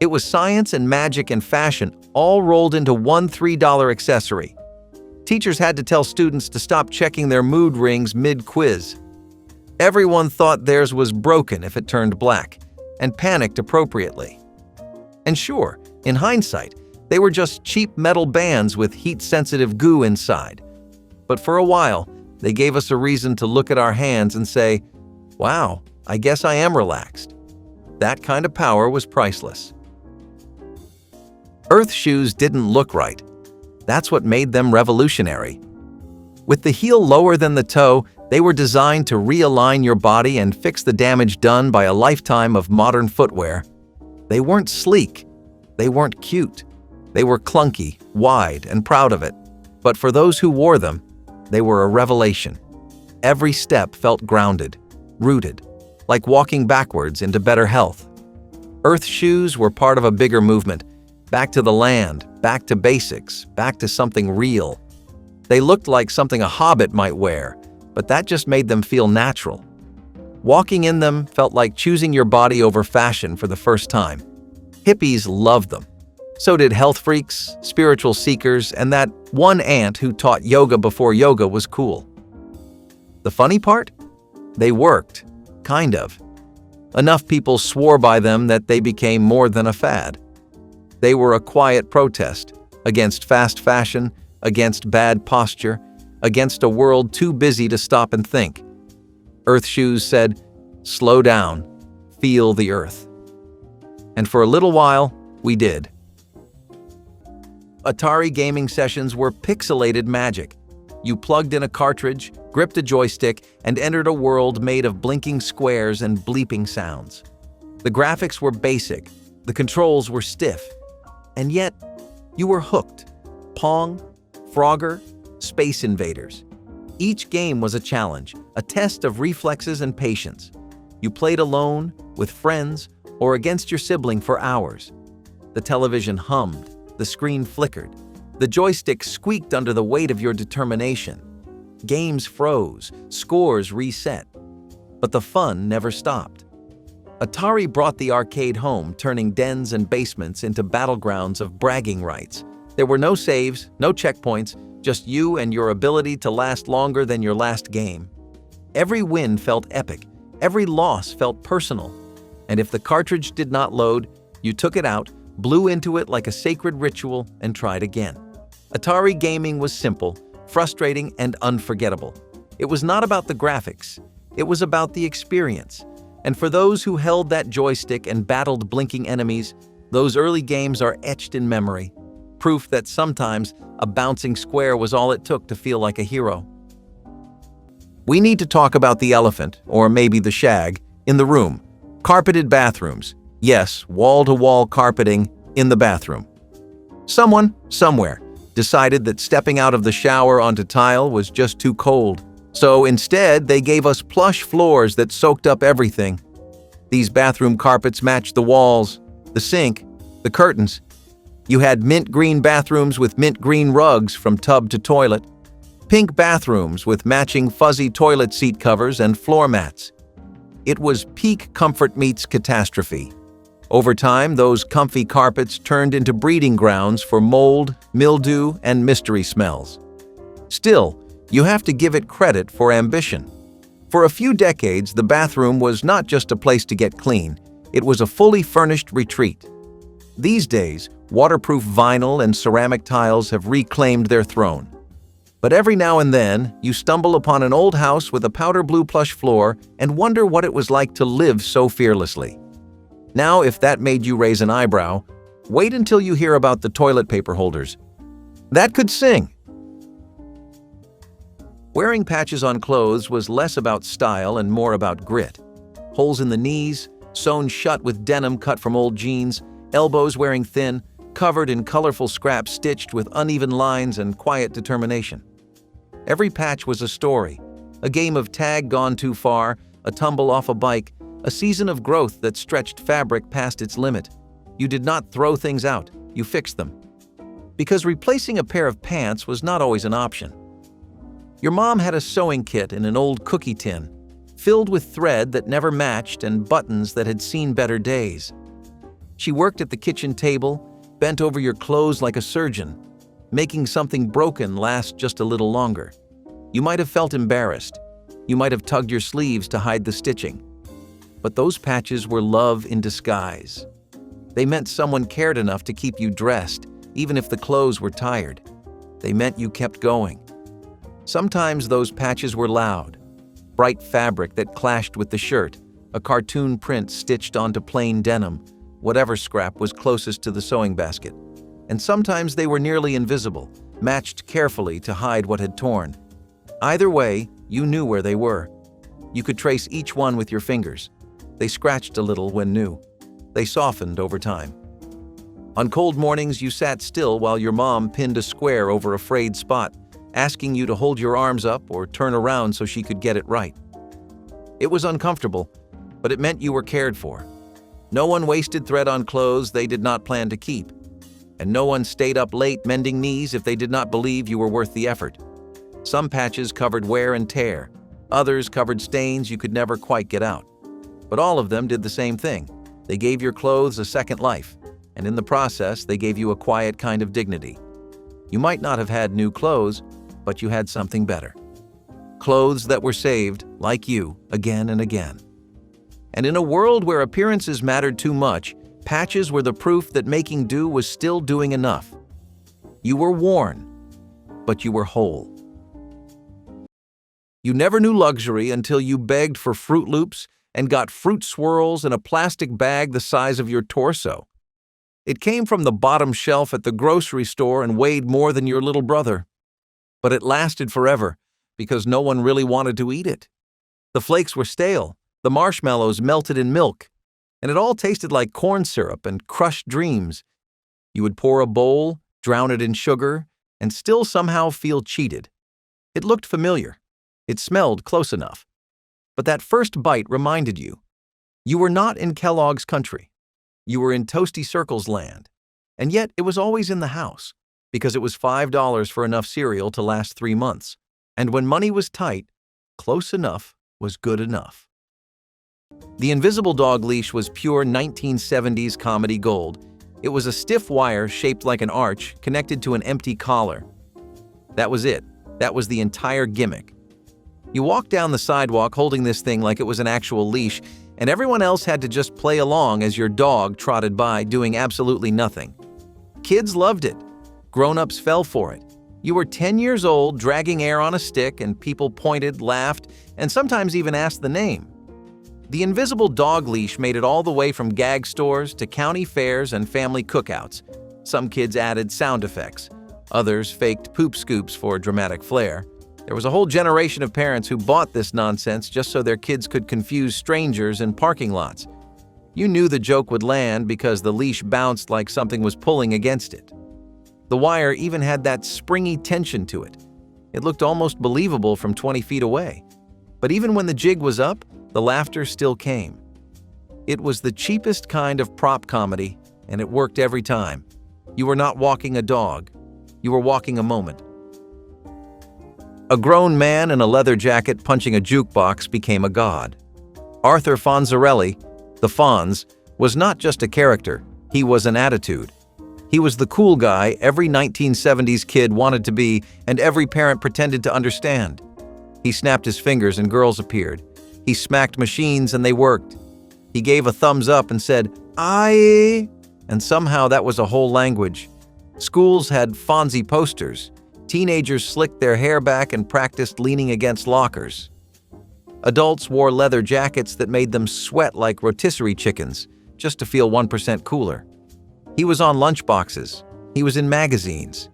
It was science and magic and fashion all rolled into one $3 accessory. Teachers had to tell students to stop checking their mood rings mid-quiz. Everyone thought theirs was broken if it turned black, and panicked appropriately. And sure, in hindsight, they were just cheap metal bands with heat-sensitive goo inside. But for a while, they gave us a reason to look at our hands and say, "Wow, I guess I am relaxed." That kind of power was priceless. Earth shoes didn't look right. That's what made them revolutionary. With the heel lower than the toe, they were designed to realign your body and fix the damage done by a lifetime of modern footwear. They weren't sleek. They weren't cute. They were clunky, wide, and proud of it. But for those who wore them, they were a revelation. Every step felt grounded, rooted, like walking backwards into better health. Earth shoes were part of a bigger movement, back to the land, back to basics, back to something real. They looked like something a hobbit might wear, but that just made them feel natural. Walking in them felt like choosing your body over fashion for the first time. Hippies loved them. So did health freaks, spiritual seekers, and that one aunt who taught yoga before yoga was cool. The funny part? They worked. Kind of. Enough people swore by them that they became more than a fad. They were a quiet protest against fast fashion, against bad posture, against a world too busy to stop and think. Earth shoes said, "Slow down, feel the earth." And for a little while, we did. Atari gaming sessions were pixelated magic. You plugged in a cartridge, gripped a joystick, and entered a world made of blinking squares and bleeping sounds. The graphics were basic, the controls were stiff, and yet you were hooked. Pong, Frogger, Space Invaders. Each game was a challenge, a test of reflexes and patience. You played alone, with friends, or against your sibling for hours. The television hummed, the screen flickered, the joystick squeaked under the weight of your determination. Games froze, scores reset. But the fun never stopped. Atari brought the arcade home, turning dens and basements into battlegrounds of bragging rights. There were no saves, no checkpoints, just you and your ability to last longer than your last game. Every win felt epic, every loss felt personal. And if the cartridge did not load, you took it out, blew into it like a sacred ritual, and tried again. Atari gaming was simple, frustrating, and unforgettable. It was not about the graphics. It was about the experience. And for those who held that joystick and battled blinking enemies, those early games are etched in memory. Proof that sometimes a bouncing square was all it took to feel like a hero. We need to talk about the elephant, or maybe the shag, in the room. Carpeted bathrooms. Yes, wall-to-wall carpeting in the bathroom. Someone, somewhere, decided that stepping out of the shower onto tile was just too cold. So instead, they gave us plush floors that soaked up everything. These bathroom carpets matched the walls, the sink, the curtains. You had mint green bathrooms with mint green rugs from tub to toilet, pink bathrooms with matching fuzzy toilet seat covers and floor mats. It was peak comfort meets catastrophe. Over time, those comfy carpets turned into breeding grounds for mold, mildew, and mystery smells. Still, you have to give it credit for ambition. For a few decades, the bathroom was not just a place to get clean, it was a fully furnished retreat. These days, waterproof vinyl and ceramic tiles have reclaimed their throne. But every now and then, you stumble upon an old house with a powder blue plush floor and wonder what it was like to live so fearlessly. Now, if that made you raise an eyebrow, wait until you hear about the toilet paper holders. That could sing. Wearing patches on clothes was less about style and more about grit. Holes in the knees, sewn shut with denim cut from old jeans, elbows wearing thin, covered in colorful scraps stitched with uneven lines and quiet determination. Every patch was a story, a game of tag gone too far, a tumble off a bike, a season of growth that stretched fabric past its limit. You did not throw things out, you fixed them. Because replacing a pair of pants was not always an option. Your mom had a sewing kit in an old cookie tin, filled with thread that never matched and buttons that had seen better days. She worked at the kitchen table, bent over your clothes like a surgeon, making something broken last just a little longer. You might have felt embarrassed. You might have tugged your sleeves to hide the stitching. But those patches were love in disguise. They meant someone cared enough to keep you dressed, even if the clothes were tired. They meant you kept going. Sometimes those patches were loud. Bright fabric that clashed with the shirt, a cartoon print stitched onto plain denim, whatever scrap was closest to the sewing basket. And sometimes they were nearly invisible, matched carefully to hide what had torn. Either way, you knew where they were. You could trace each one with your fingers. They scratched a little when new. They softened over time. On cold mornings, you sat still while your mom pinned a square over a frayed spot, asking you to hold your arms up or turn around so she could get it right. It was uncomfortable, but it meant you were cared for. No one wasted thread on clothes they did not plan to keep, and no one stayed up late mending knees if they did not believe you were worth the effort. Some patches covered wear and tear, others covered stains you could never quite get out. But all of them did the same thing. They gave your clothes a second life, and in the process, they gave you a quiet kind of dignity. You might not have had new clothes, but you had something better. Clothes that were saved, like you, again and again. And in a world where appearances mattered too much, patches were the proof that making do was still doing enough. You were worn, but you were whole. You never knew luxury until you begged for Fruit Loops and got fruit swirls in a plastic bag the size of your torso. It came from the bottom shelf at the grocery store and weighed more than your little brother. But it lasted forever because no one really wanted to eat it. The flakes were stale, the marshmallows melted in milk, and it all tasted like corn syrup and crushed dreams. You would pour a bowl, drown it in sugar, and still somehow feel cheated. It looked familiar. It smelled close enough. But that first bite reminded you. You were not in Kellogg's country. You were in Toasty Circle's land. And yet it was always in the house, because it was $5 for enough cereal to last 3 months. And when money was tight, close enough was good enough. The invisible dog leash was pure 1970s comedy gold. It was a stiff wire shaped like an arch connected to an empty collar. That was it. That was the entire gimmick. You walked down the sidewalk holding this thing like it was an actual leash, and everyone else had to just play along as your dog trotted by doing absolutely nothing. Kids loved it. Grown-ups fell for it. You were 10 years old, dragging air on a stick, and people pointed, laughed, and sometimes even asked the name. The invisible dog leash made it all the way from gag stores to county fairs and family cookouts. Some kids added sound effects. Others faked poop scoops for dramatic flair. There was a whole generation of parents who bought this nonsense just so their kids could confuse strangers in parking lots. You knew the joke would land because the leash bounced like something was pulling against it. The wire even had that springy tension to it. It looked almost believable from 20 feet away. But even when the jig was up, the laughter still came. It was the cheapest kind of prop comedy, and it worked every time. You were not walking a dog. You were walking a moment. A grown man in a leather jacket punching a jukebox became a god. Arthur Fonzarelli, the Fonz, was not just a character, he was an attitude. He was the cool guy every 1970s kid wanted to be and every parent pretended to understand. He snapped his fingers and girls appeared. He smacked machines and they worked. He gave a thumbs up and said, "Aye," and somehow that was a whole language. Schools had Fonzie posters. Teenagers slicked their hair back and practiced leaning against lockers. Adults wore leather jackets that made them sweat like rotisserie chickens, just to feel 1% cooler. He was on lunchboxes. He was in magazines.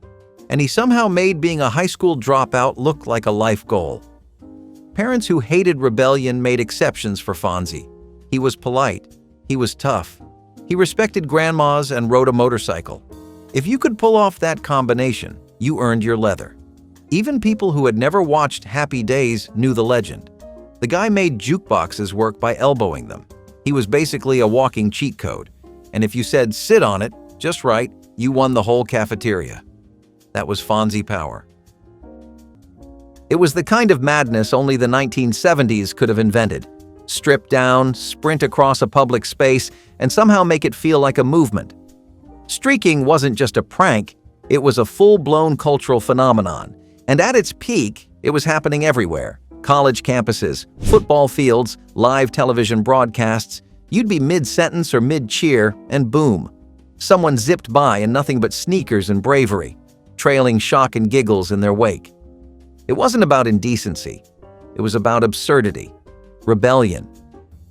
And he somehow made being a high school dropout look like a life goal. Parents who hated rebellion made exceptions for Fonzie. He was polite. He was tough. He respected grandmas and rode a motorcycle. If you could pull off that combination, you earned your leather. Even people who had never watched Happy Days knew the legend. The guy made jukeboxes work by elbowing them. He was basically a walking cheat code. And if you said sit on it, just right, you won the whole cafeteria. That was Fonzie power. It was the kind of madness only the 1970s could have invented. strip down, sprint across a public space, and somehow make it feel like a movement. Streaking wasn't just a prank, it was a full-blown cultural phenomenon. And at its peak, it was happening everywhere. College campuses, football fields, live television broadcasts. You'd be mid-sentence or mid-cheer, and boom. Someone zipped by in nothing but sneakers and bravery, trailing shock and giggles in their wake. It wasn't about indecency. It was about absurdity, rebellion,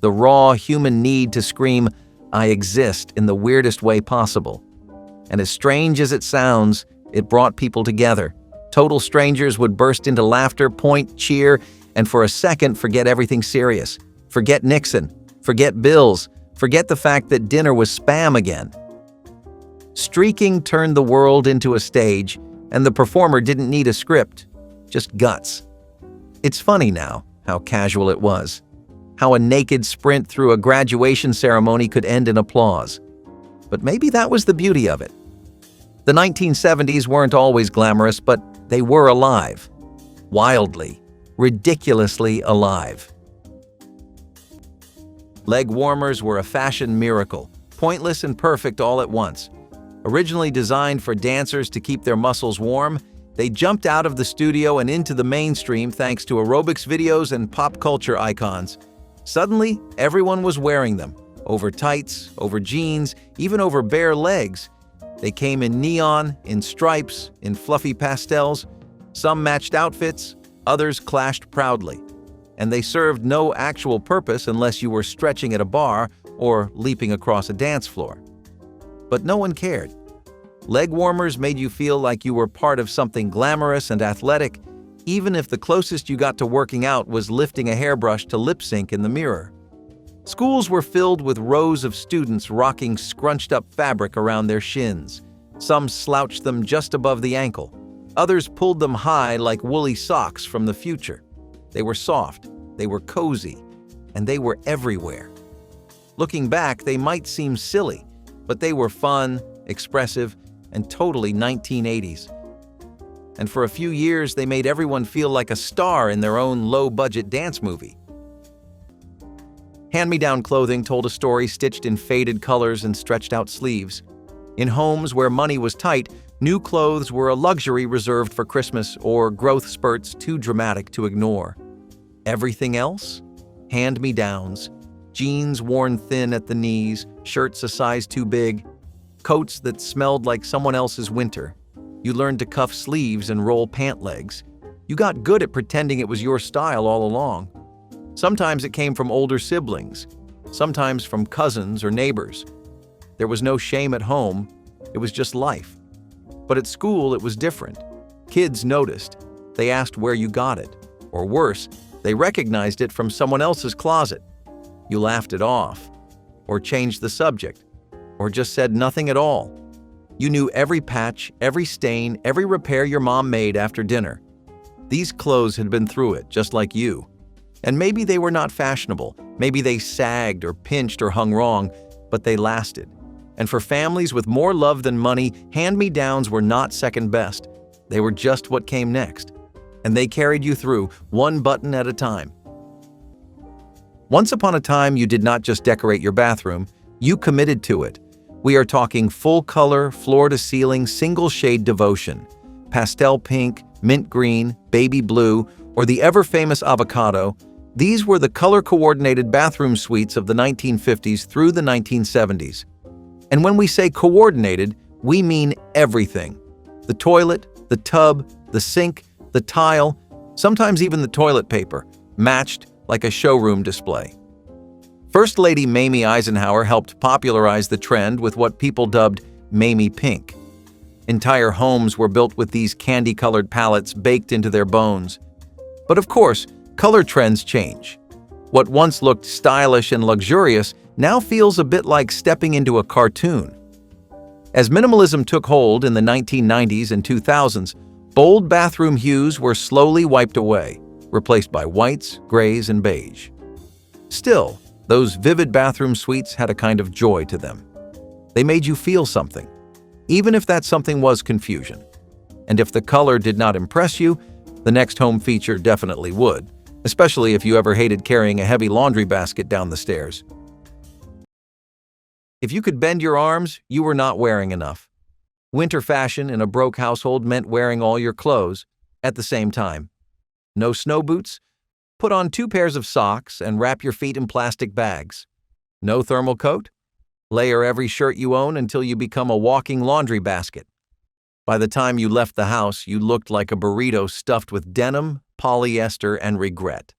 the raw human need to scream, "I exist," in the weirdest way possible. And as strange as it sounds, it brought people together. Total strangers would burst into laughter, point, cheer, and for a second forget everything serious. Forget Nixon, forget bills, forget the fact that dinner was Spam again. Streaking turned the world into a stage, and the performer didn't need a script, just guts. It's funny now how casual it was, how a naked sprint through a graduation ceremony could end in applause. But maybe that was the beauty of it. The 1970s weren't always glamorous, but they were alive. Wildly, ridiculously alive. Leg warmers were a fashion miracle, pointless and perfect all at once. Originally designed for dancers to keep their muscles warm, they jumped out of the studio and into the mainstream thanks to aerobics videos and pop culture icons. Suddenly, everyone was wearing them, over tights, over jeans, even over bare legs. They came in neon, in stripes, in fluffy pastels. Some matched outfits, others clashed proudly. And they served no actual purpose unless you were stretching at a bar or leaping across a dance floor. But no one cared. Leg warmers made you feel like you were part of something glamorous and athletic, even if the closest you got to working out was lifting a hairbrush to lip sync in the mirror. Schools were filled with rows of students rocking scrunched-up fabric around their shins. Some slouched them just above the ankle. Others pulled them high like woolly socks from the future. They were soft, they were cozy, and they were everywhere. Looking back, they might seem silly, but they were fun, expressive, and totally 1980s. And for a few years, they made everyone feel like a star in their own low-budget dance movie. Hand-me-down clothing told a story stitched in faded colors and stretched-out sleeves. In homes where money was tight, new clothes were a luxury reserved for Christmas or growth spurts too dramatic to ignore. Everything else? Hand-me-downs, jeans worn thin at the knees, shirts a size too big, coats that smelled like someone else's winter. You learned to cuff sleeves and roll pant legs. You got good at pretending it was your style all along. Sometimes it came from older siblings, sometimes from cousins or neighbors. There was no shame at home, it was just life. But at school, it was different. Kids noticed. They asked where you got it. Or worse, they recognized it from someone else's closet. You laughed it off, or changed the subject, or just said nothing at all. You knew every patch, every stain, every repair your mom made after dinner. These clothes had been through it, just like you. And maybe they were not fashionable, maybe they sagged or pinched or hung wrong, but they lasted. And for families with more love than money, hand-me-downs were not second best. They were just what came next. And they carried you through, one button at a time. Once upon a time, you did not just decorate your bathroom, you committed to it. We are talking full-color, floor-to-ceiling, single-shade devotion. Pastel pink, mint green, baby blue, or the ever-famous avocado, these were the color-coordinated bathroom suites of the 1950s through the 1970s. And when we say coordinated, we mean everything. The toilet, the tub, the sink, the tile, sometimes even the toilet paper, matched like a showroom display. First Lady Mamie Eisenhower helped popularize the trend with what people dubbed Mamie Pink. Entire homes were built with these candy-colored palettes baked into their bones. But of course, color trends change. What once looked stylish and luxurious now feels a bit like stepping into a cartoon. As minimalism took hold in the 1990s and 2000s, bold bathroom hues were slowly wiped away, replaced by whites, grays, and beige. Still, those vivid bathroom suites had a kind of joy to them. They made you feel something, even if that something was confusion. And if the color did not impress you, the next home feature definitely would. especially if you ever hated carrying a heavy laundry basket down the stairs. If you could bend your arms, you were not wearing enough. Winter fashion in a broke household meant wearing all your clothes at the same time. No snow boots? Put on 2 pairs of socks and wrap your feet in plastic bags. No thermal coat? Layer every shirt you own until you become a walking laundry basket. By the time you left the house, you looked like a burrito stuffed with denim, polyester, and regret.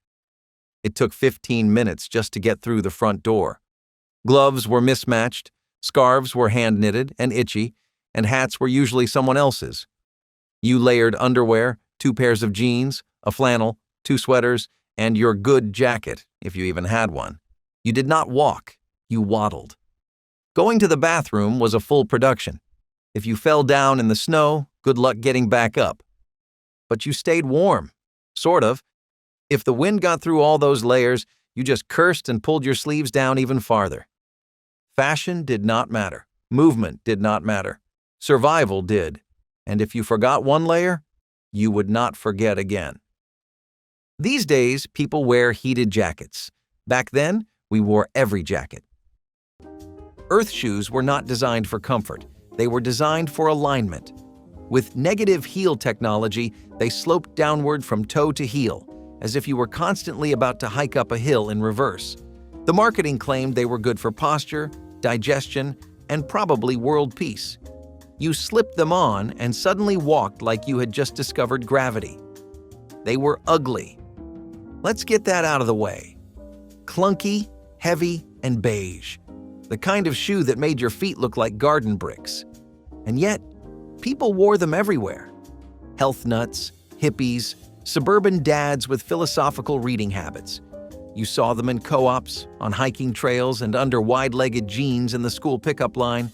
It took 15 minutes just to get through the front door. Gloves were mismatched, scarves were hand-knitted and itchy, and hats were usually someone else's. You layered underwear, 2 pairs of jeans, a flannel, 2 sweaters, and your good jacket, if you even had one. You did not walk, you waddled. Going to the bathroom was a full production. If you fell down in the snow, good luck getting back up. But you stayed warm, sort of. If the wind got through all those layers, you just cursed and pulled your sleeves down even farther. Fashion did not matter. Movement did not matter. Survival did. And if you forgot one layer, you would not forget again. These days, people wear heated jackets. Back then, we wore every jacket. Earth shoes were not designed for comfort. They were designed for alignment. With negative heel technology, they sloped downward from toe to heel, as if you were constantly about to hike up a hill in reverse. The marketing claimed they were good for posture, digestion, and probably world peace. You slipped them on and suddenly walked like you had just discovered gravity. They were ugly. Let's get that out of the way. Clunky, heavy, and beige. The kind of shoe that made your feet look like garden bricks. And yet, people wore them everywhere. Health nuts, hippies, suburban dads with philosophical reading habits. You saw them in co-ops, on hiking trails, and under wide-legged jeans in the school pickup line.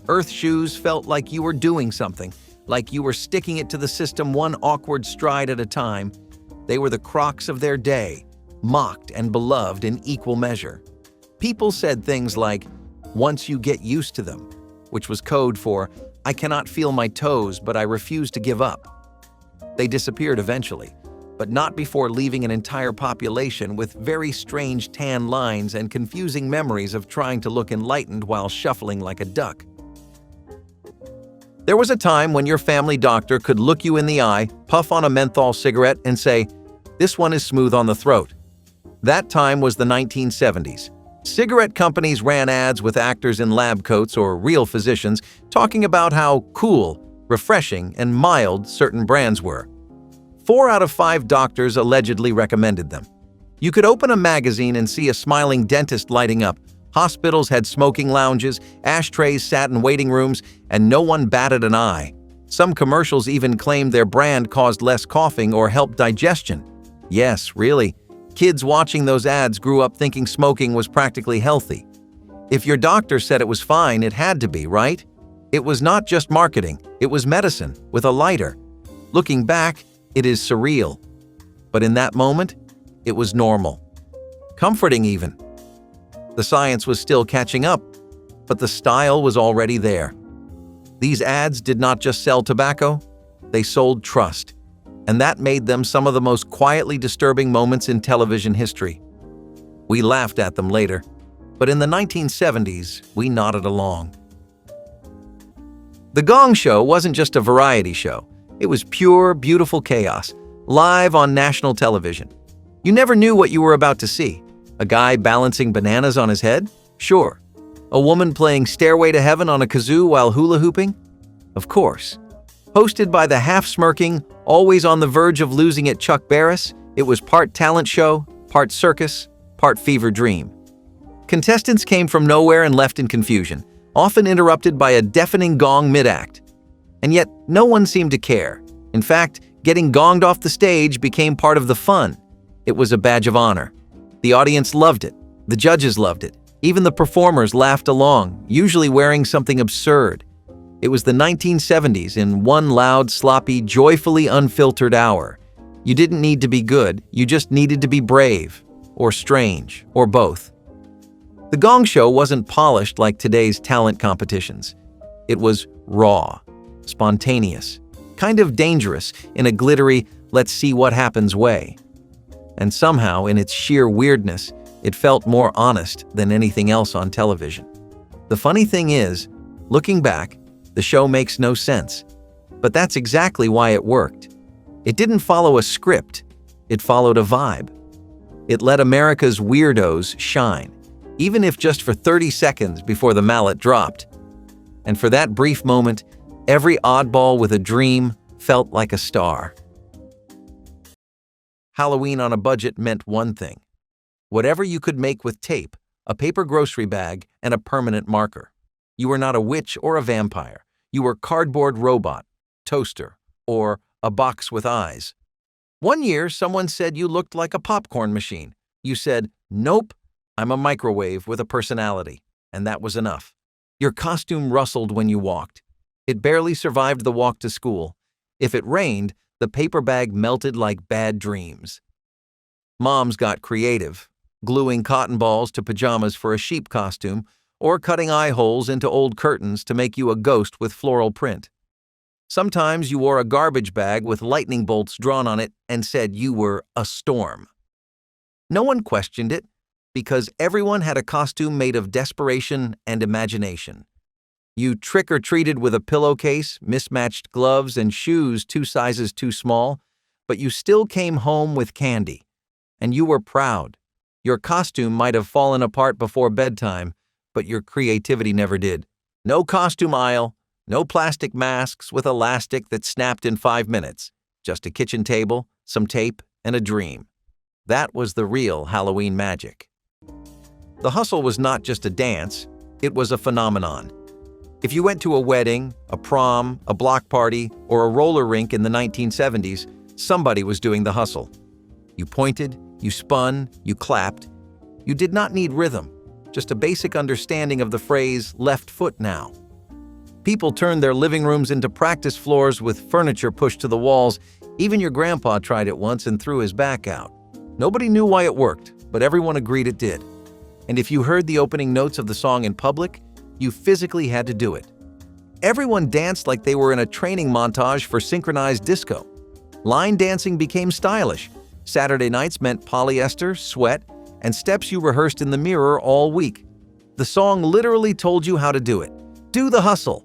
Earth shoes felt like you were doing something, like you were sticking it to the system one awkward stride at a time. They were the Crocs of their day, mocked and beloved in equal measure. People said things like, "Once you get used to them," which was code for, "I cannot feel my toes, but I refuse to give up." They disappeared eventually, but not before leaving an entire population with very strange tan lines and confusing memories of trying to look enlightened while shuffling like a duck. There was a time when your family doctor could look you in the eye, puff on a menthol cigarette, and say, "This one is smooth on the throat." That time was the 1970s. Cigarette companies ran ads with actors in lab coats or real physicians talking about how cool, refreshing, and mild certain brands were. 4 out of 5 doctors allegedly recommended them. You could open a magazine and see a smiling dentist lighting up. Hospitals had smoking lounges, ashtrays sat in waiting rooms, and no one batted an eye. Some commercials even claimed their brand caused less coughing or helped digestion. Yes, really. Kids watching those ads grew up thinking smoking was practically healthy. If your doctor said it was fine, it had to be, right? It was not just marketing, it was medicine, with a lighter. Looking back, it is surreal. But in that moment, it was normal. Comforting even. The science was still catching up, but the style was already there. These ads did not just sell tobacco, they sold trust. And that made them some of the most quietly disturbing moments in television history. We laughed at them later, but in the 1970s, we nodded along. The Gong Show wasn't just a variety show. It was pure, beautiful chaos, live on national television. You never knew what you were about to see. A guy balancing bananas on his head? Sure. A woman playing Stairway to Heaven on a kazoo while hula hooping? Of course. Hosted by the half-smirking, always on the verge of losing it Chuck Barris, it was part talent show, part circus, part fever dream. Contestants came from nowhere and left in confusion, often interrupted by a deafening gong mid-act. And yet, no one seemed to care. In fact, getting gonged off the stage became part of the fun. It was a badge of honor. The audience loved it. The judges loved it. Even the performers laughed along, usually wearing something absurd. It was the 1970s in one loud, sloppy, joyfully unfiltered hour. You didn't need to be good, you just needed to be brave, or strange, or both. The Gong Show wasn't polished like today's talent competitions. It was raw, spontaneous, kind of dangerous in a glittery, let's see what happens way. And somehow, in its sheer weirdness, it felt more honest than anything else on television. The funny thing is, looking back, the show makes no sense. But that's exactly why it worked. It didn't follow a script, it followed a vibe. It let America's weirdos shine, even if just for 30 seconds before the mallet dropped. And for that brief moment, every oddball with a dream felt like a star. Halloween on a budget meant one thing: whatever you could make with tape, a paper grocery bag, and a permanent marker. You were not a witch or a vampire. You were cardboard robot, toaster, or a box with eyes. One year, someone said you looked like a popcorn machine. You said, "Nope, I'm a microwave with a personality," and that was enough. Your costume rustled when you walked. It barely survived the walk to school. If it rained, the paper bag melted like bad dreams. Moms got creative, gluing cotton balls to pajamas for a sheep costume, or cutting eye holes into old curtains to make you a ghost with floral print. Sometimes you wore a garbage bag with lightning bolts drawn on it and said you were a storm. No one questioned it, because everyone had a costume made of desperation and imagination. You trick-or-treated with a pillowcase, mismatched gloves, and shoes 2 sizes too small, but you still came home with candy. And you were proud. Your costume might have fallen apart before bedtime, but your creativity never did. No costume aisle, no plastic masks with elastic that snapped in 5 minutes. Just a kitchen table, some tape, and a dream. That was the real Halloween magic. The hustle was not just a dance, it was a phenomenon. If you went to a wedding, a prom, a block party, or a roller rink in the 1970s, somebody was doing the hustle. You pointed, you spun, you clapped. You did not need rhythm, just a basic understanding of the phrase, "left foot now." People turned their living rooms into practice floors with furniture pushed to the walls. Even your grandpa tried it once and threw his back out. Nobody knew why it worked, but everyone agreed it did. And if you heard the opening notes of the song in public, you physically had to do it. Everyone danced like they were in a training montage for synchronized disco. Line dancing became stylish. Saturday nights meant polyester, sweat, and steps you rehearsed in the mirror all week. The song literally told you how to do it. Do the hustle.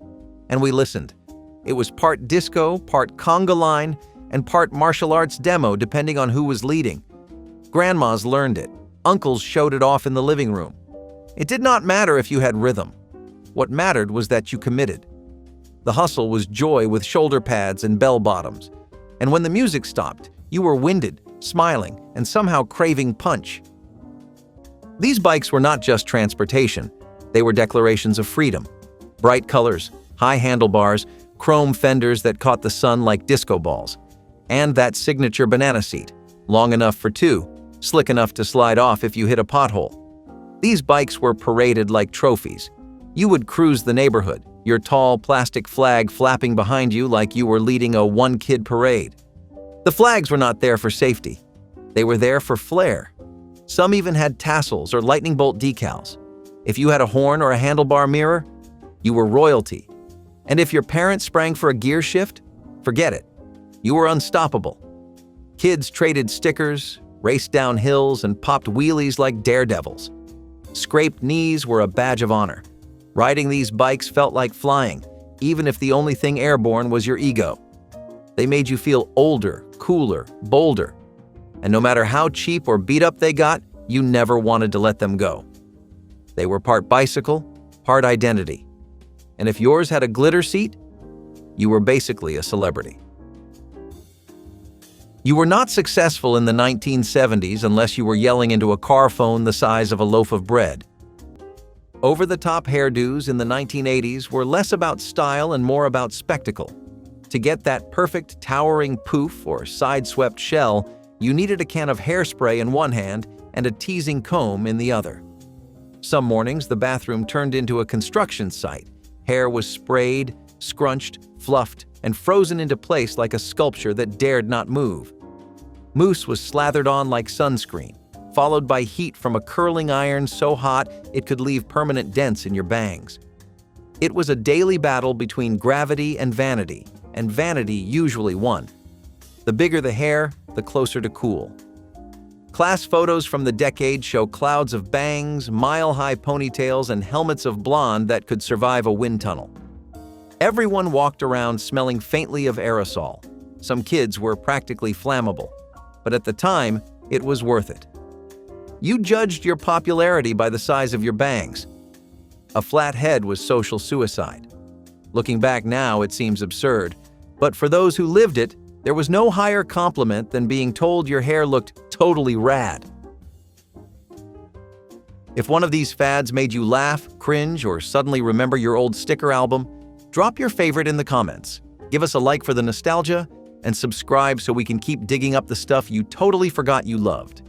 And we listened. It was part disco, part conga line, and part martial arts demo depending on who was leading. Grandmas learned it. Uncles showed it off in the living room. It did not matter if you had rhythm. What mattered was that you committed. The hustle was joy with shoulder pads and bell bottoms. And when the music stopped, you were winded, smiling, and somehow craving punch. These bikes were not just transportation. They were declarations of freedom. Bright colors, high handlebars, chrome fenders that caught the sun like disco balls, and that signature banana seat, long enough for 2, slick enough to slide off if you hit a pothole. These bikes were paraded like trophies. You would cruise the neighborhood, your tall plastic flag flapping behind you like you were leading a one-kid parade. The flags were not there for safety. They were there for flair. Some even had tassels or lightning bolt decals. If you had a horn or a handlebar mirror, you were royalty. And if your parents sprang for a gear shift, forget it. You were unstoppable. Kids traded stickers, raced down hills, and popped wheelies like daredevils. Scraped knees were a badge of honor. Riding these bikes felt like flying, even if the only thing airborne was your ego. They made you feel older, cooler, bolder. And no matter how cheap or beat up they got, you never wanted to let them go. They were part bicycle, part identity. And if yours had a glitter seat, you were basically a celebrity. You were not successful in the 1970s unless you were yelling into a car phone the size of a loaf of bread. Over-the-top hairdos in the 1980s were less about style and more about spectacle. To get that perfect towering poof or side-swept shell, you needed a can of hairspray in one hand and a teasing comb in the other. Some mornings, the bathroom turned into a construction site. Hair was sprayed, scrunched, fluffed, and frozen into place like a sculpture that dared not move. Mousse was slathered on like sunscreen, followed by heat from a curling iron so hot it could leave permanent dents in your bangs. It was a daily battle between gravity and vanity usually won. The bigger the hair, the closer to cool. Class photos from the decade show clouds of bangs, mile-high ponytails, and helmets of blonde that could survive a wind tunnel. Everyone walked around smelling faintly of aerosol. Some kids were practically flammable, but at the time, it was worth it. You judged your popularity by the size of your bangs. A flat head was social suicide. Looking back now, it seems absurd, but for those who lived it, there was no higher compliment than being told your hair looked totally rad. If one of these fads made you laugh, cringe, or suddenly remember your old sticker album, drop your favorite in the comments. Give us a like for the nostalgia, and subscribe so we can keep digging up the stuff you totally forgot you loved.